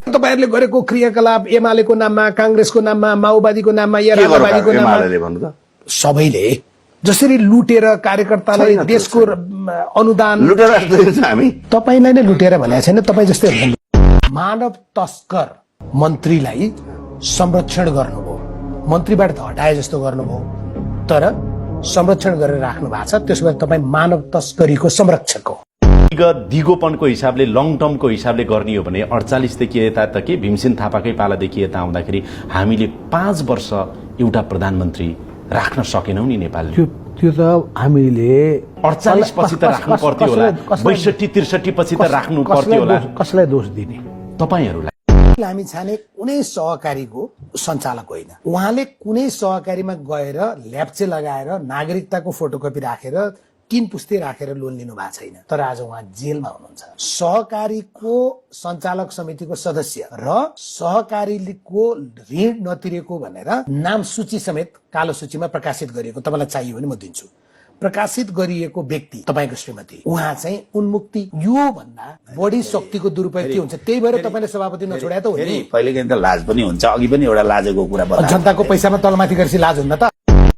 तपाईहरुले गरेको क्रियाकलाप एमालेको नाममा, कांग्रेसको नाममा, माओवादीको नाममा या राजावादीको नाममा एमाले भन्नु त सबैले जसरी लुटेर कार्यकर्तालाई देशको अनुदान लुटेर हामी तपाईलाई नै लुटेर भनेको छैन, तपाई जस्तै मानव तस्कर मन्त्रीलाई संरक्षण गर्नुभयो, मन्त्रीबाट हटाए जस्तो गर्नुभयो, तर संरक्षण गरेर राख्नु भएको छ। त्यसो भए तपाई मानव तस्करीको संरक्षक हो। दिगोपनको हिसाबले लङ टर्मको हिसाबले गर्ने हो भने 48 देखि यता त के भीमसेन थापाकै पालादेखि यता आउँदाखेरि हामीले 5 वर्ष एउटा प्रधानमन्त्री राख्न सकेनौं नि नेपालले। त्यो त हामीले 48 पछि त राख्नु पर्थ्यो होला, 62 63 पछि त राख्नु पर्थ्यो होला। कसलाई दोष दिने? तपाईहरुलाई लामी छाने कुनै सहकारीको सञ्चालक होइन। उहाँले कुनै सहकारीमा गएर ल्याप्चे लगाएर नागरिकताको फोटोकपी राखेर 3 पुस्ते राखेर लोन लिनु भएको छैन, तर आज उहाँ जेलमा हुनुहुन्छ। सहकारीको सञ्चालक समितिको सदस्य र सहकारीको ऋण नतिरेको भनेर नाम सूची समेत कालो सूचीमा प्रकाशित गरिएको तपाईलाई चाहियो भने म दिन्छु। प्रकाशित गरिएको व्यक्ति तपाईको श्रीमती, उहाँ चाहिँ उन्मुक्ति। यो भन्दा बढी शक्तिको दुरुपयोग के हुन्छ? त्यही भएर तपाईले सभापति नछोड्या त हो नि। कहिलेकाहीँ त लाज पनि हुन्छ, अघि पनि एउटा लाजेको कुरा बताए। जनताको पैसामा तलमाथि गरेपछि लाज हुन्न त।